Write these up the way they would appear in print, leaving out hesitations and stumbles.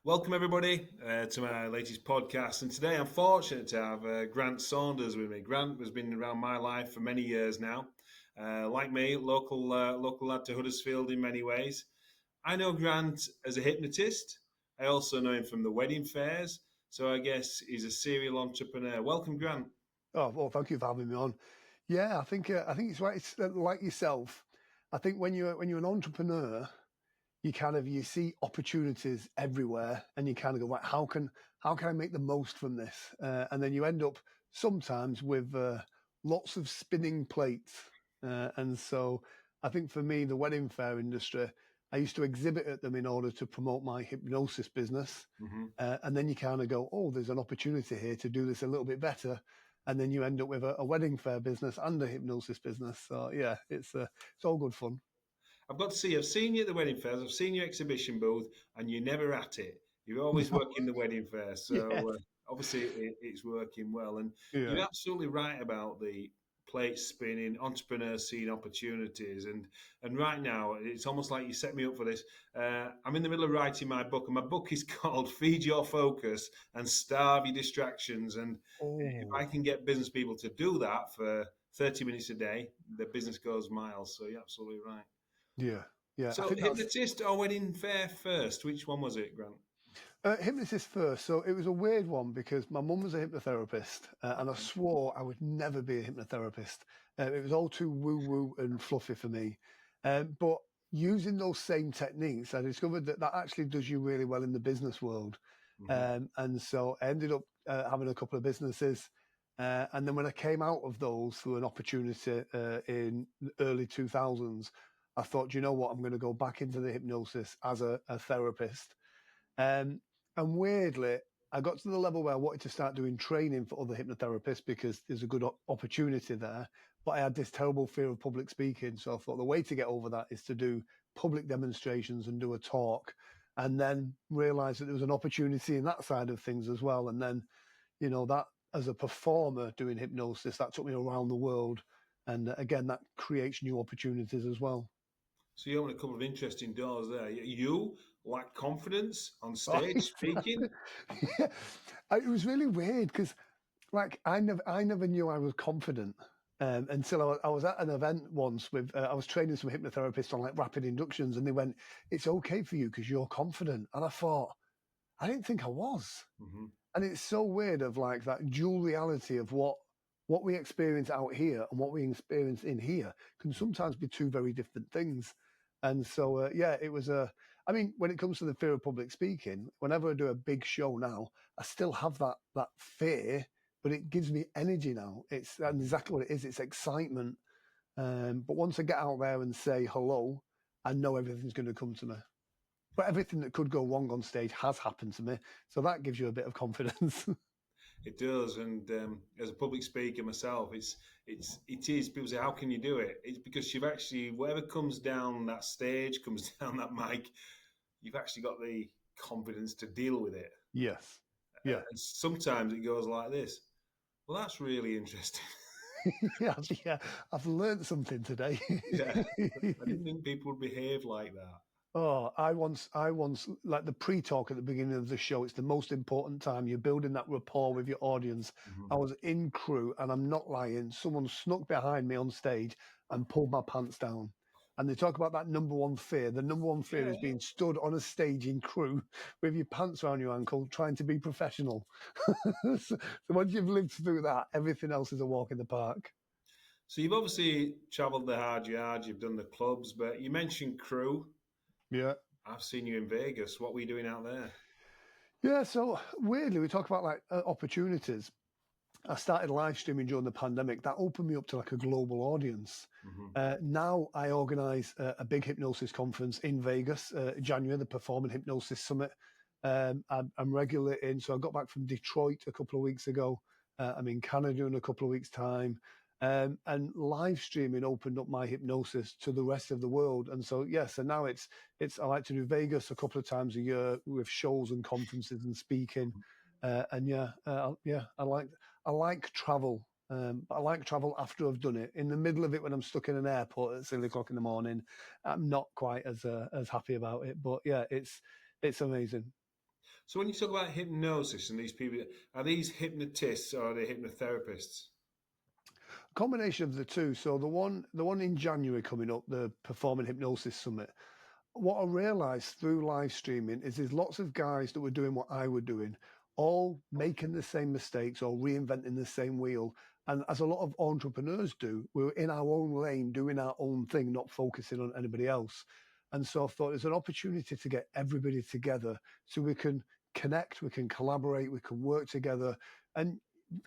Welcome, everybody, to my latest podcast. And today I'm fortunate to have Grant Saunders with me. Grant has been around my life for many years now. Like me, local lad to Huddersfield in many ways. I know Grant as a hypnotist. I also know him from the wedding fairs. So I guess he's a serial entrepreneur. Welcome, Grant. Oh, well, thank you for having me on. Yeah, I think it's right. It's like yourself. I think when you're an entrepreneur, you see opportunities everywhere, and you kind of go, right, how can I make the most from this? And then you end up sometimes with lots of spinning plates. And so I think for me, the wedding fair industry, I used to exhibit at them in order to promote my hypnosis business. Hmm. And then you kind of go, oh, there's an opportunity here to do this a little bit better. And then you end up with a wedding fair business and a hypnosis business. So yeah, it's all good fun. I've got to see, I've seen you at the wedding fairs, I've seen your exhibition booth, and you're never at it. You're always No, working the wedding fair. So yes, obviously it's working well. And you're yeah. absolutely right about the plate spinning, entrepreneurs seeing opportunities. And right now, it's almost like you set me up for this. I'm in the middle of writing my book, and my book is called Feed Your Focus and Starve Your Distractions. And if I Oh, can get business people to do that for 30 minutes a day, the business goes miles. So you're absolutely right. yeah, yeah. I So, think that's hypnotist or wedding fair first? Which one was it, Grant? hypnosis first. So it was a weird one because my mum was a hypnotherapist, and I Okay. swore I would never be a hypnotherapist. It was all too woo woo and fluffy for me. But using those same techniques, I discovered that that actually does you really well in the business world. Hmm. And so I ended up having a couple of businesses. And then when I came out of those through an opportunity in the early 2000s, I thought, you know what, I'm going to go back into the hypnosis as a therapist. Um, and weirdly, I got to the level where I wanted to start doing training for other hypnotherapists because there's a good opportunity there. But I had this terrible fear of public speaking. So I thought the way to get over that is to do public demonstrations and do a talk. And then realize that there was an opportunity in that side of things as well. And then, that as a performer doing hypnosis, that took me around the world. And again, that creates new opportunities as well. So you open a couple of interesting doors there. You lack confidence on Oh, stage speaking. yeah. It was really weird because like I never knew I was confident until I was at an event once with I was training some hypnotherapists on like rapid inductions, and they went, "It's okay for you because you're confident." And I thought, I didn't think I was, Hmm. and it's so weird of like that dual reality of what we experience out here and what we experience in here can sometimes be two very different things. And so, yeah, it was a. I mean, when it comes to the fear of public speaking, whenever I do a big show now, I still have that fear, but it gives me energy now. It's and exactly what it is. It's excitement. But once I get out there and say hello, I know everything's going to come to me. But everything that could go wrong on stage has happened to me, so that gives you a bit of confidence. It does, and as a public speaker myself, it is. People say, "How can you do it?" It's because you've actually whatever comes down that stage, comes down that mic, you've actually got the confidence to deal with it. Yes. Yeah. And sometimes it goes like this. Well, that's really interesting. Yeah, yeah, I've learned something today. Yeah, I didn't think people would behave like that. Oh, I once, like the pre-talk at the beginning of the show, it's the most important time. You're building that rapport with your audience. I Hmm. was in crew, and I'm not lying. Someone snuck behind me on stage and pulled my pants down. And they talk about that number one fear. The number one fear Yeah. is being stood on a stage in crew with your pants around your ankle, trying to be professional. So once you've lived through that, everything else is a walk in the park. So you've obviously travelled the hard yards, you've done the clubs, but you mentioned crew. Yeah. I've seen you in Vegas. What were you doing out there? Yeah, so weirdly, we talk about like opportunities. I started live streaming during the pandemic. That opened me up to like a global audience. Hmm. Now I organise a big hypnosis conference in Vegas, January, the Performing Hypnosis Summit. I'm regularly in, so I got back from Detroit a couple of weeks ago. I'm in Canada in a couple of weeks' time. And live streaming opened up my hypnosis to the rest of the world. And so, yes, and now it's I like to do Vegas a couple of times a year with shows and conferences and speaking. And yeah, I like travel. But I like travel after I've done it. In the middle of it, when I'm stuck in an airport at 6 o'clock in the morning, I'm not quite as happy about it. But yeah, it's amazing. So when you talk about hypnosis and these people, are these hypnotists or are they hypnotherapists? Combination of the two. So the one in January coming up, the Performing Hypnosis Summit. What I realised through live streaming is there's lots of guys that were doing what I were doing, all making the same mistakes or reinventing the same wheel. And as a lot of entrepreneurs do, we're in our own lane, doing our own thing, not focusing on anybody else. And so I thought there's an opportunity to get everybody together so we can connect, we can collaborate, we can work together. And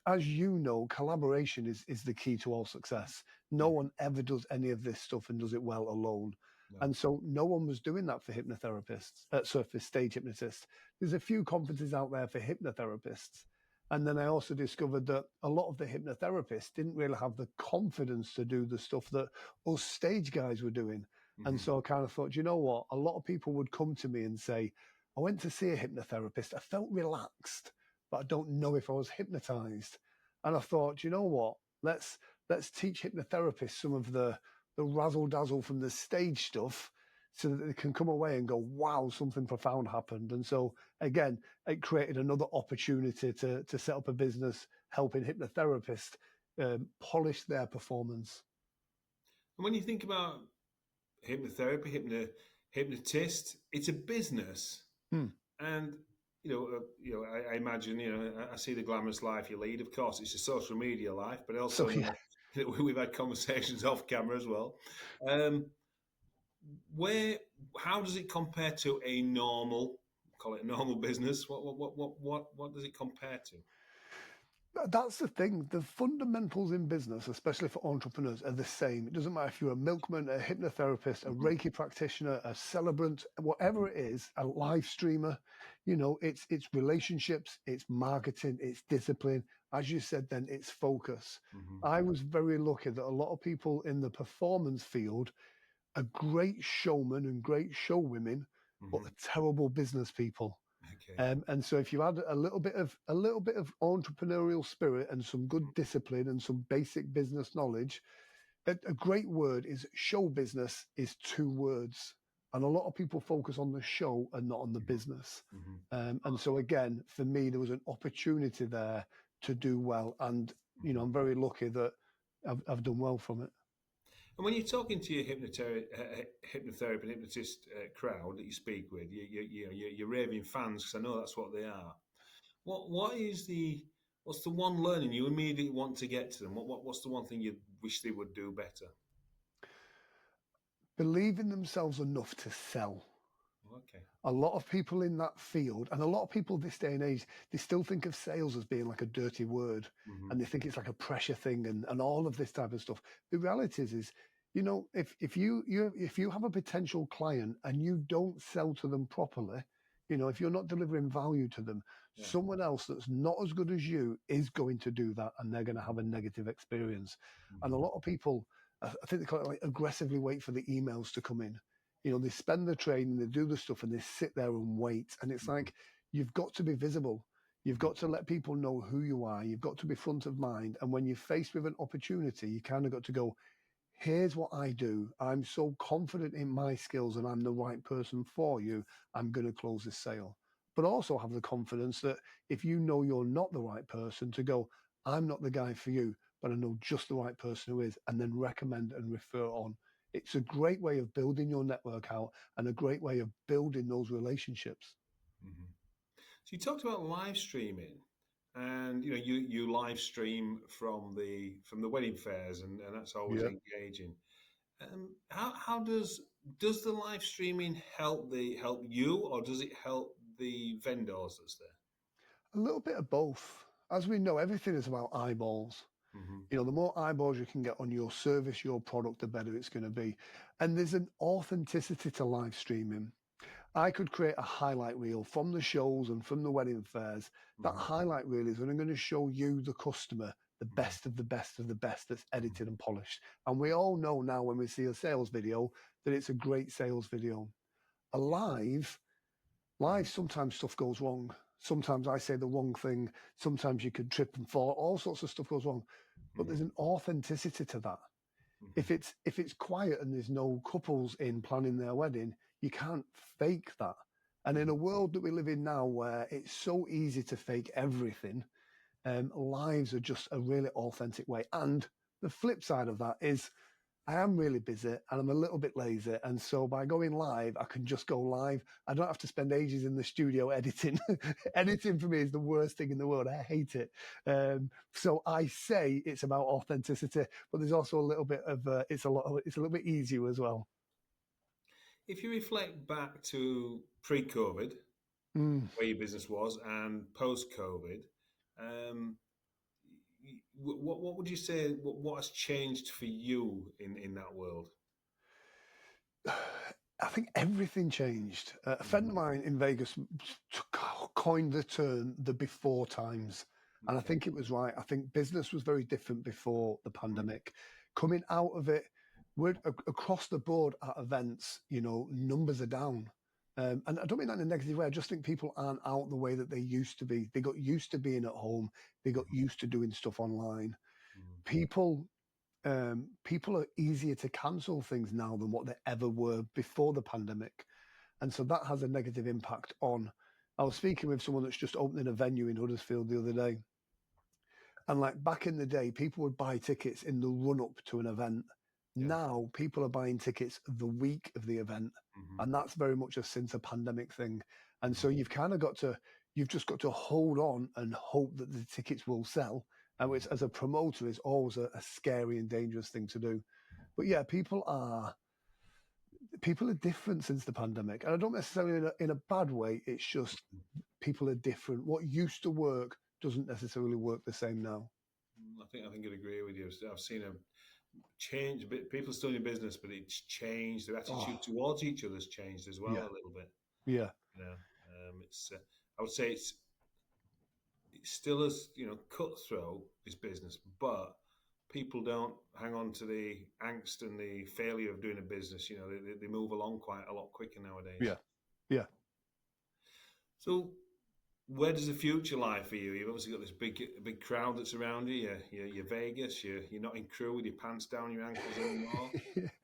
as you know, collaboration is the key to all success. No Yeah, one ever does any of this stuff and does it well alone. no. And so no one was doing that for hypnotherapists, for stage hypnotists. There's a few conferences out there for hypnotherapists. And then I also discovered that a lot of the hypnotherapists didn't really have the confidence to do the stuff that us stage guys were doing. And Hmm. so I kind of thought, you know what? A lot of people would come to me and say, I went to see a hypnotherapist. I felt relaxed, but I don't know if I was hypnotized. And I thought, you know what? Let's teach hypnotherapists some of the razzle dazzle from the stage stuff so that they can come away and go, wow, something profound happened. And so again, it created another opportunity to set up a business helping hypnotherapists polish their performance. And when you think about hypnotherapy, hypnotist, it's a business, Hmm. and I imagine, I see the glamorous life you lead. Of course, it's a social media life, but So also, yeah, we've had conversations off camera as well. Um, where, how does it compare to a normal, call it a normal business? What does it compare to? that's the thing. The fundamentals in business, especially for entrepreneurs, are the same. It doesn't matter if you're a milkman, a hypnotherapist, a Hmm. Reiki practitioner, a celebrant, Hmm. whatever it is, a live streamer. It's relationships, it's marketing, it's discipline. As you said, then it's focus. Hmm. I was very lucky that a lot of people in the performance field are great showmen and great showwomen, but Hmm. are terrible business people. Okay. And so if you add a little bit of entrepreneurial spirit and some good discipline and some basic business knowledge, a great word is show business is two words. And a lot of people focus on the show and not on the business. Hmm. And so again, for me, there was an opportunity there to do well. And, Hmm. I'm very lucky that I've done well from it. And when you're talking to your hypnotherapy and hypnotist crowd that you speak with, your raving fans, because I know that's what they are. What's the one learning you immediately want to get to them? What's the one thing you wish they would do better? Believe in themselves enough to sell. Okay. A lot of people in that field, and a lot of people this day and age, they still think of sales as being like a dirty word, Hmm. and they think it's like a pressure thing and all of this type of stuff. The reality is if you have a potential client and you don't sell to them properly, if you're not delivering value to them, Yeah. someone else that's not as good as you is going to do that, and they're going to have a negative experience. And a Hmm. lot of people, I think they call it like aggressively wait for the emails to come in. They spend the training, they do the stuff, and they sit there and wait. And it's Hmm. like, you've got to be visible. You've Hmm. got to let people know who you are. You've got to be front of mind. And when you're faced with an opportunity, you kind of got to go, here's what I do. I'm so confident in my skills and I'm the right person for you. I'm going to close this sale. But also have the confidence that if you know you're not the right person, to go, I'm not the guy for you, but I know just the right person who is, and then recommend and refer on. It's a great way of building your network out and a great way of building those relationships. Hmm. So you talked about live streaming, and you live stream from the wedding fairs, and that's always Yeah. engaging. How does the live streaming help you, or does it help the vendors that's there? A little bit of both. As we know, everything is about eyeballs. Hmm. The more eyeballs you can get on your service, your product, the better it's going to be. And there's an authenticity to live streaming. I could create a highlight reel from the shows and from the wedding fairs. That Hmm. highlight reel is when I'm going to show you, the customer, the Hmm. best of the best of the best that's edited Hmm. and polished. And we all know now when we see a sales video that it's a great sales video. A live, sometimes stuff goes wrong. Sometimes I say the wrong thing. Sometimes you could trip and fall. All sorts of stuff goes wrong. But Hmm. there's an authenticity to that. Hmm. If it's quiet and there's no couples in planning their wedding, you can't fake that. And in a world that we live in now where it's so easy to fake everything, lives are just a really authentic way. And the flip side of that is I am really busy and I'm a little bit lazy. And so by going live, I can just go live. I don't have to spend ages in the studio editing. Editing for me is the worst thing in the world. I hate it. So I say it's about authenticity, but there's also a little bit of it's a little bit easier as well. If you reflect back to pre-COVID, Mm. where your business was, and post-COVID, um, what would you say? What has changed for you in that world? I think everything changed. A friend of Mm-hmm. mine in Vegas coined the term the before times. And I Okay. think it was right. I think business was very different before the Mm-hmm. pandemic. Coming out of it, we're across the board at events, numbers are down. And I don't mean that in a negative way. I just think people aren't out the way that they used to be. They got used to being at home. They got used to doing stuff online. People people are easier to cancel things now than what they ever were before the pandemic. And so that has a negative impact on. I was speaking with someone that's just opening a venue in Huddersfield the other day. And like back in the day, people would buy tickets in the run up to an event. Yeah. Now people are buying tickets the week of the event. Mm-hmm. And that's very much a since a pandemic thing. And so you've just got to hold on and hope that the tickets will sell. And which as a promoter is always a scary and dangerous thing to do. But yeah, people are different since the pandemic. And I don't necessarily in a bad way. It's just people are different. What used to work doesn't necessarily work the same now. I think I'd agree with you. I've seen a change. People still in business, but it's changed. Their Oh, attitude towards each other's changed as well yeah, a little bit. yeah. You know, it's. I would say it's still as cutthroat, this business, but people don't hang on to the angst and the failure of doing a business. They move along quite a lot quicker nowadays. Yeah. Yeah. So where does the future lie for you? You've obviously got this big crowd that's around you. You're Vegas. You're not in crew with your pants down your ankles anymore.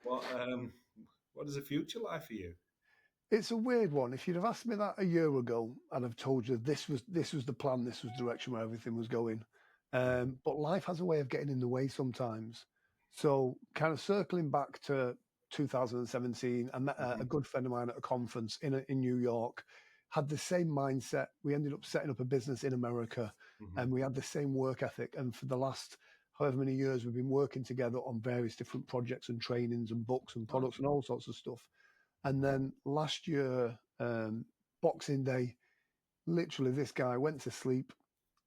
What does the future lie for you? It's a weird one. If you'd have asked me that a year ago, I'd have told you this was the plan, this was the direction where everything was going. But life has a way of getting in the way sometimes. So, kind of circling back to 2017, I met a Mm-hmm. good friend of mine at a conference in New York. Had the same mindset. We ended up setting up a business in America, Mm-hmm. and we had the same work ethic. And for the last however many years, we've been working together on various different projects and trainings and books and products and Okay. all sorts of stuff. And then last year, Boxing Day, literally this guy went to sleep,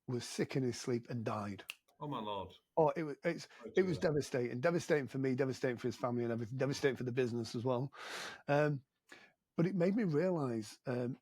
was sick in his sleep, and died. Oh my lord! Oh, Sorry to it hear was that. devastating for me, devastating for his family and everything, devastating for the business as well. Um, but it made me realize,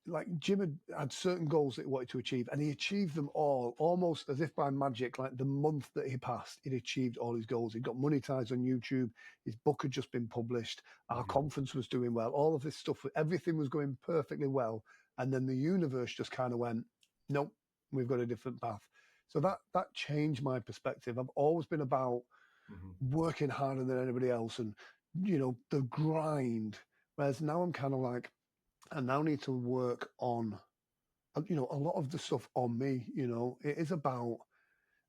like Jim had certain goals that he wanted to achieve, and he achieved them all almost as if by magic. Like the month that he passed, he'd achieved all his goals. He got monetized on YouTube. His book had just been published. Our Mm-hmm. conference was doing well. All of this stuff, everything was going perfectly well. And then the universe just kind of went, nope, we've got a different path. So that changed my perspective. I've always been about Mm-hmm. working harder than anybody else and the grind. Whereas now I'm kind of like, I now need to work on a lot of the stuff on me. It is about,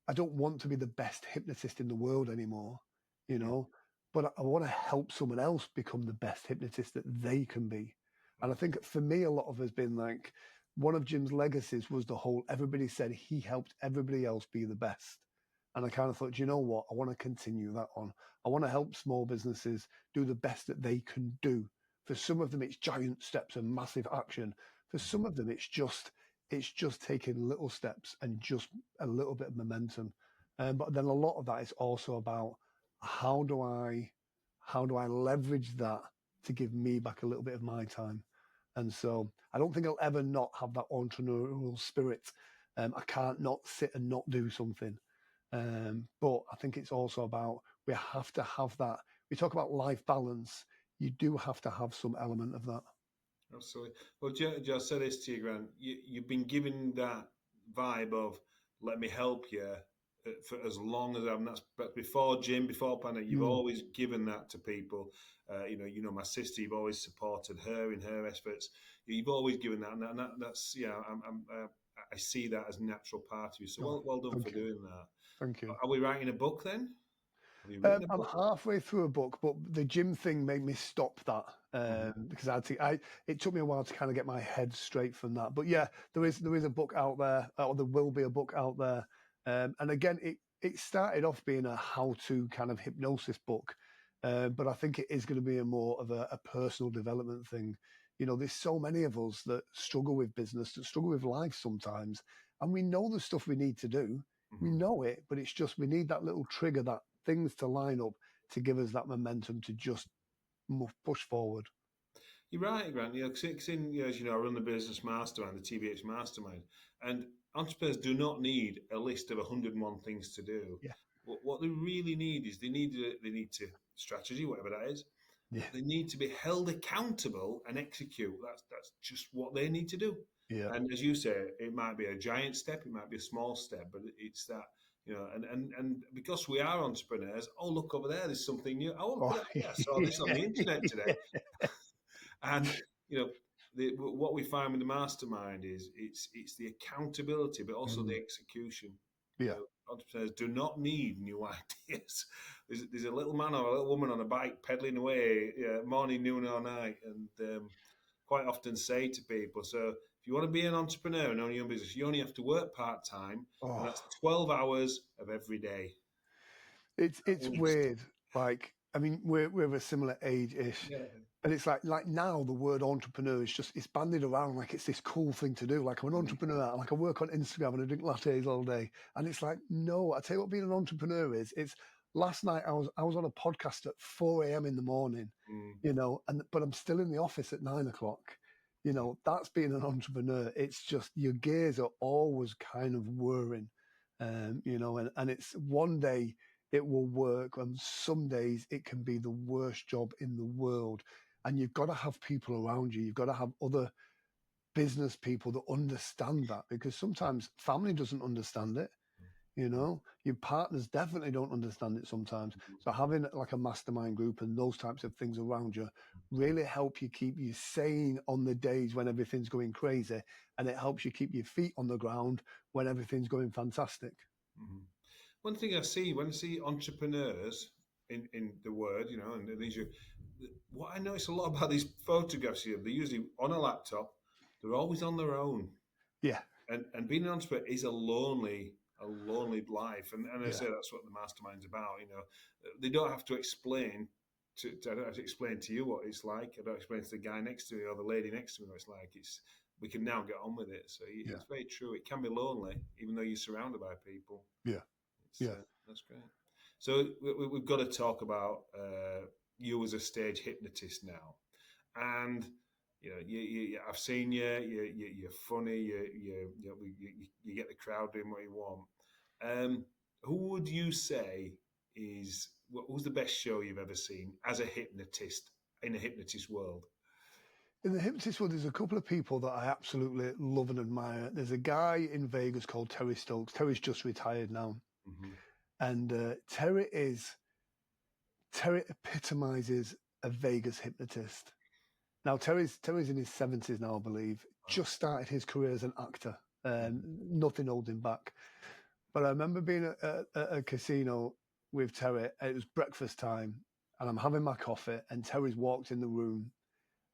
I don't want to be the best hypnotist in the world anymore, you Mm-hmm. know, but I want to help someone else become the best hypnotist that they can be. And I think for me, a lot of has been like one of Jim's legacies was the whole everybody said he helped everybody else be the best. And I kind of thought, you know what? I want to continue that on. I want to help small businesses do the best that they can do. For some of them, it's giant steps and massive action. For some of them, it's just taking little steps and just a little bit of momentum. But then a lot of that is also about how do I how do I leverage that to give me back a little bit of my time. And so I don't think I'll ever not have that entrepreneurial spirit. I can't not sit and not do something. But I think it's also about we have to have that. We talk about life balance. You do have to have some element of that. Absolutely. Well, Joe, I'll say this to you, Grant. You've been given that vibe of "let me help you," for as long as I'm. That's but before gym, before pandemic, you've Mm, always given that to people. My sister. You've always supported her in her efforts. You've always given that, and that's I see that as a natural part of you. So oh, well done for thank you. doing that. Thank you. Are we writing a book then? Have you written a I'm book? halfway through a book, but the gym thing made me stop that Hmm. because it took me a while to kind of get my head straight from that. But yeah, there is a book out there, or there will be a book out there. And again, it started off being a how-to kind of hypnosis book, but I think it is going to be a more of a personal development thing. You know, there's so many of us that struggle with business, that struggle with life sometimes, and we know the stuff we need to do. We Hmm. know it, but it's just we need that little trigger, that things to line up to give us that momentum to just push forward. You're right, Grant. Because as you know, I run the business mastermind, the TBH mastermind, and entrepreneurs do not need a list of 101 things to do. Yeah, What they really need is they need to strategy, whatever that is, yeah, but they need to be held accountable and execute. That's just what they need to do. yeah. And as you say, it might be a giant step, it might be a small step, but it's that. And because we are entrepreneurs, oh look over there, there's something new. Oh look Oh, at that, yeah, I saw this on yeah, the internet today. yeah. And what we find with the mastermind is it's the accountability, but also the Mm, execution. yeah, Entrepreneurs do not need new ideas. There's a little man or a little woman on a bike pedaling away, morning, noon, or night, and quite often say to people, so if you want to be an entrepreneur and own your own business, you only have to work part time, and oh, that's 12 hours of every day. At it's least. weird. Like, I mean, we're of a similar age ish, Yeah. and it's like now the word entrepreneur is just it's bandied around like it's this cool thing to do. Like I'm an Mm, entrepreneur, like I work on Instagram and I drink lattes all day, and it's like no, I tell you what, being an entrepreneur is. It's last night I was on a podcast at 4 a.m. in the morning, mm, you know, and but I'm still in the office at 9 o'clock. You yeah. know, that's being an entrepreneur. It's just your gears are always kind of whirring, you know, and it's one day it will work, and some days it can be the worst job in the world. And you've got to have people around you. You've got to have other business people that understand that because sometimes family doesn't understand it. You Mm, know, your partners definitely don't understand it sometimes. mm, So having like a mastermind group and those types of things around you really help you keep you sane on the days when everything's going crazy, and it helps you keep your feet on the ground when everything's going fantastic. mm. One thing I see when I see entrepreneurs in the word, and these are what I notice a lot about these photographs here. They're usually on a laptop. They're always on their own, Yeah, and being an entrepreneur is a lonely life. And I yeah, say that's what the mastermind's about. They don't have to explain. I don't have to explain to you what it's like. I don't explain to the guy next to me or the lady next to me what it's like. We can now get on with it. So yeah, it's very true. It can be lonely, even though you're surrounded by people. yeah, yeah. That's great. So we've got to talk about you as a stage hypnotist now, and I've seen you. You're funny. You get the crowd doing what you want. Who would you say who's the best show you've ever seen as a hypnotist in a hypnotist world? In the hypnotist world, there's a couple of people that I absolutely love and admire. There's a guy in Vegas called Terry Stokes. Terry's just retired now, Hmm. and Terry epitomizes a Vegas hypnotist. Now Terry's in his 70s now, I believe. Wow. Just started his career as an actor. Mhm. Nothing holds him back. But I remember being at a casino with Terry. It was breakfast time, and I'm having my coffee, and Terry's walked in the room,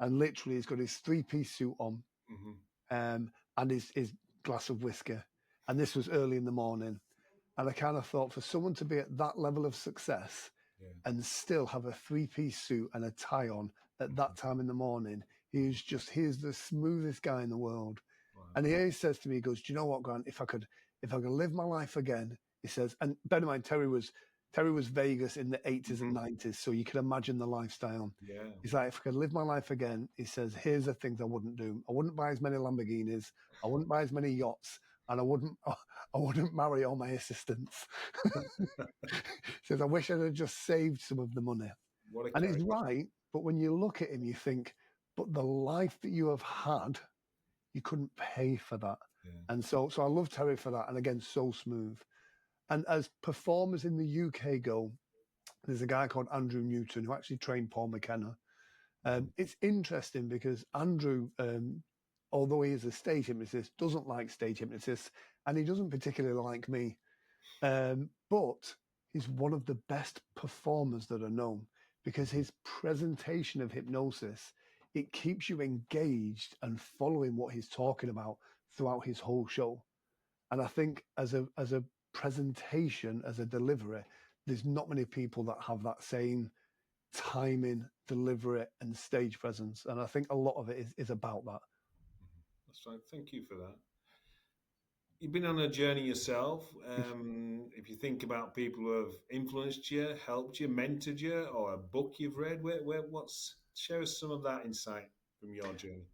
and literally he's got his three-piece suit on, Mhm. and his glass of whiskey. And this was early in the morning, and I kind of thought for someone to be at that level of success Yeah. and still have a three-piece suit and a tie on at that Mhm. time in the morning. He is the smoothest guy in the world. Wow. And he always says to me, he goes, "Do you know what, Grant? If I could live my life again," he says, and bear in mind, Terry was Vegas in the 80s and Mhm. 90s, so you can imagine the lifestyle. Yeah. He's like, if I could live my life again, he says, here's the things I wouldn't do. I wouldn't buy as many Lamborghinis, I wouldn't buy as many yachts, and I wouldn't I wouldn't marry all my assistants. He says, I wish I'd have just saved some of the money. What a And he's character. right, but when you look at him, you think, but the life that you have had, you couldn't pay for that. Yeah. And so I love Terry for that. And again, so smooth. And as performers in the UK go, there's a guy called Andrew Newton who actually trained Paul McKenna. It's interesting because Andrew, although he is a stage hypnotist, doesn't like stage hypnotists, and he doesn't particularly like me. But he's one of the best performers that are known because his presentation of hypnosis, it keeps you engaged and following what he's talking about throughout his whole show. And I think as a presentation, as a delivery, there's not many people that have that same timing, delivery, and stage presence. And I think a lot of it is about that. That's right. Thank you for that. You've been on a journey yourself. If you think about people who have influenced you, helped you, mentored you, or a book you've read, share us some of that insight from your journey.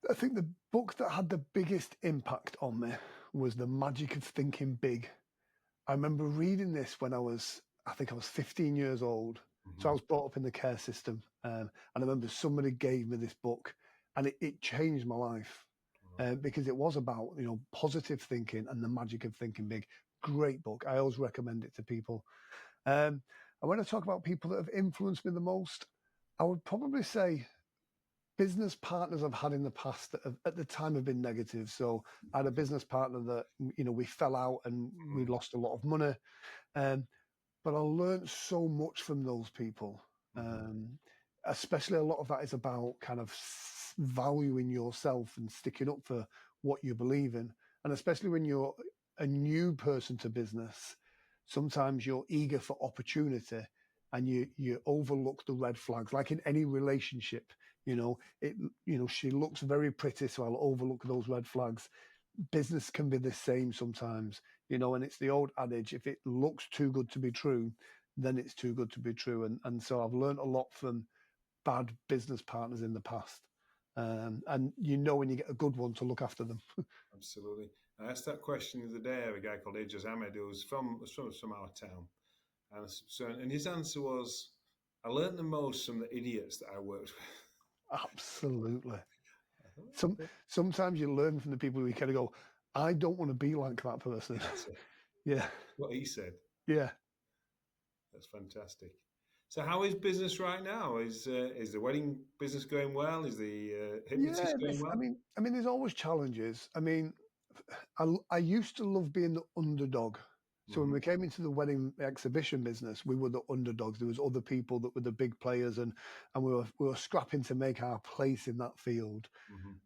I think the book that had the biggest impact on me was The Magic of Thinking Big. I remember reading this when I think I was 15 years old. So I was brought up in the care system. And I remember somebody gave me this book and it changed my life because it was about, positive thinking and the magic of thinking big. Great book. I always recommend it to people. And when I talk about people that have influenced me the most, I would probably say business partners I've had in the past that have, at the time have been negative. So I had a business partner that, we fell out and we lost a lot of money. But I learned so much from those people. Especially a lot of that is about kind of valuing yourself and sticking up for what you believe in. And especially when you're a new person to business, sometimes you're eager for opportunity and you overlook the red flags. Like in any relationship, she looks very pretty, so I'll overlook those red flags. Business can be the same sometimes, and it's the old adage, if it looks too good to be true, then it's too good to be true. And so I've learned a lot from bad business partners in the past. And when you get a good one to look after them. Absolutely. I asked that question the other day of a guy called Idris Ahmed, who was from our town. And his answer was, I learned the most from the idiots that I worked with. Absolutely. Okay. Sometimes you learn from the people who you kind of go, I don't want to be like that person. That's it. Yeah. That's what he said. Yeah. That's fantastic. So, how is business right now? Is the wedding business going well? Is the hypnotist going I well? mean, there's always challenges. I mean, I used to love being the underdog. So when we came into the wedding exhibition business, we were the underdogs. There was other people that were the big players, and we were scrapping to make our place in that field.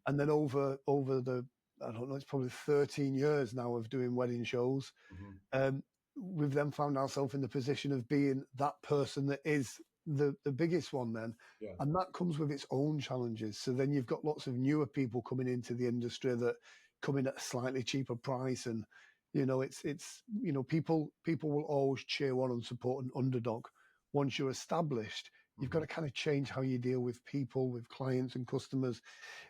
And then over the, I don't know, it's probably 13 years now of doing wedding shows. We've then found ourselves in the position of being that person that is the biggest one then. Yeah. And that comes with its own challenges. So then you've got lots of newer people coming into the industry that come in at a slightly cheaper price. And, it's people will always cheer on and support an underdog. Once you're established, you've got to kind of change how you deal with people, with clients and customers.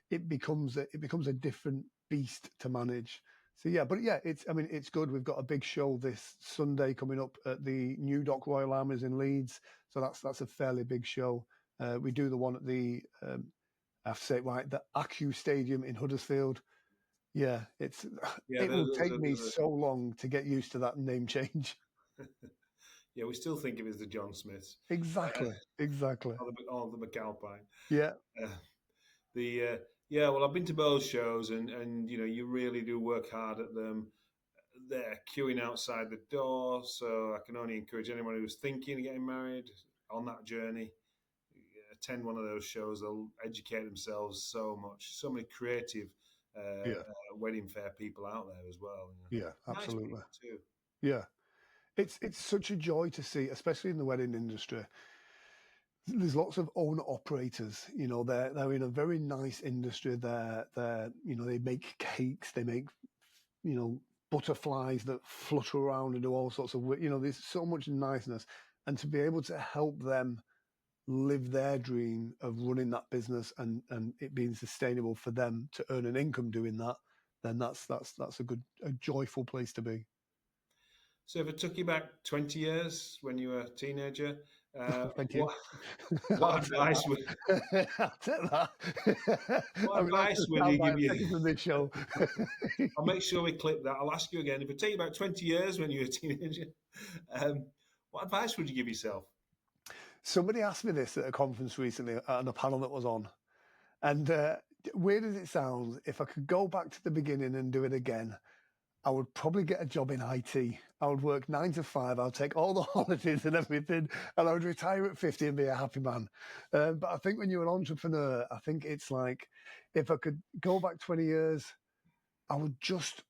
It becomes a different beast to manage. So it's good. We've got a big show this Sunday coming up at the New Dock Royal Armouries in Leeds. So that's a fairly big show. We do the one at the I have to say it right, the Acu Stadium in Huddersfield. Yeah, it will take me so long to get used to that name change. Yeah, we still think of it as the John Smiths. Exactly. Or the McAlpine. Yeah. Well, I've been to both shows, and you really do work hard at them. They're queuing outside the door, so I can only encourage anyone who's thinking of getting married on that journey, attend one of those shows. They'll educate themselves so much. So many creative wedding fair people out there as well. Yeah, absolutely. Nice people too. Yeah, it's such a joy to see, especially in the wedding industry. There's lots of owner operators. They're in a very nice industry. They make cakes. They make butterflies that flutter around and do all sorts of. There's so much niceness, and to be able to help them live their dream of running that business and it being sustainable for them to earn an income doing that, then that's a joyful place to be. So if I took you back 20 years when you were a teenager, Thank you. What I'll what take advice would that. I'll take that. what I'm going to have advice to would you sound give like you? taken from this show. I'll make sure we clip that. I'll ask you again. If it take you about 20 years when you were a teenager, what advice would you give yourself? Somebody asked me this at a conference recently on a panel that was on. And where does it sound? If I could go back to the beginning and do it again, I would probably get a job in IT. I would work 9 to 5. I'll take all the holidays and everything, and I would retire at 50 and be a happy man. But I think when you're an entrepreneur, I think it's like, if I could go back 20 years, I would just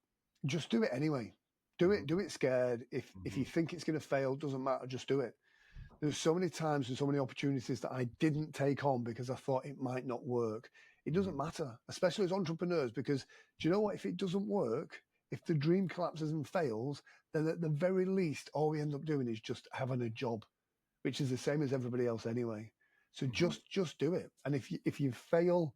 do it anyway. Do it scared. If you think it's going to fail, doesn't matter. Just do it. There's so many times and so many opportunities that I didn't take on because I thought it might not work. It doesn't matter, especially as entrepreneurs, because do you know what? If it doesn't work, if the dream collapses and fails, then at the very least, all we end up doing is just having a job, which is the same as everybody else anyway. So just do it. And if you fail,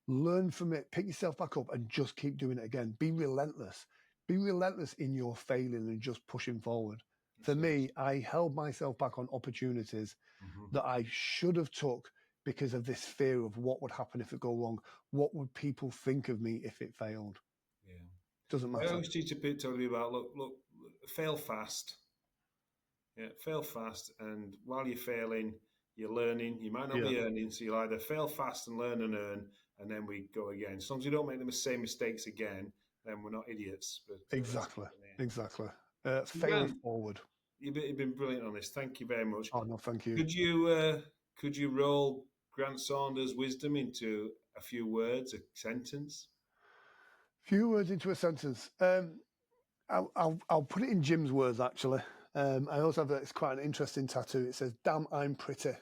learn from it, pick yourself back up and just keep doing it again. Be relentless. Be relentless in your failing and just pushing forward. For me, I held myself back on opportunities that I should have took because of this fear of what would happen if it go wrong. What would people think of me if it failed? Yeah. Doesn't I matter. always teach people about look, fail fast. Yeah, fail fast, and while you're failing, you're learning. You might not be earning, so you'll either fail fast and learn and earn, and then we go again. As long as we don't make the same mistakes again, then we're not idiots. But Exactly. So Fail Grant, forward. you've been brilliant on this. Thank you very much. Oh no, thank you. Could you roll Grant Saunders' wisdom into a few words, a sentence? Few words into a sentence. I'll put it in Jim's words actually. I also have it's quite an interesting tattoo. It says, "Damn, I'm pretty."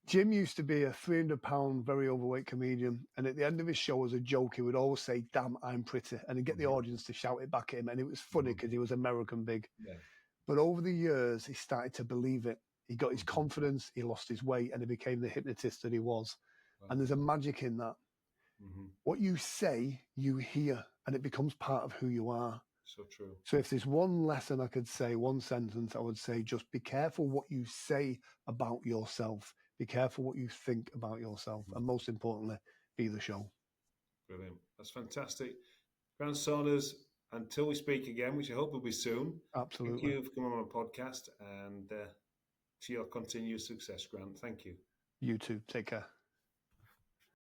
Jim used to be a 300-pound, very overweight comedian, and at the end of his show, as a joke, he would always say, "Damn, I'm pretty," and he'd get the audience to shout it back at him, and it was funny because he was American big. Yeah. But over the years, he started to believe it. He got his confidence, he lost his weight, and he became the hypnotist that he was. Wow. And there's a magic in that. What you say, you hear, and it becomes part of who you are. So true. So if there's one lesson I could say, one sentence, I would say just be careful what you say about yourself. Be careful what you think about yourself. And most importantly, be the show. Brilliant. That's fantastic. Grant Saunders, until we speak again, which I hope will be soon. Absolutely. Thank you for coming on my podcast and to your continued success, Grant. Thank you. You too. Take care.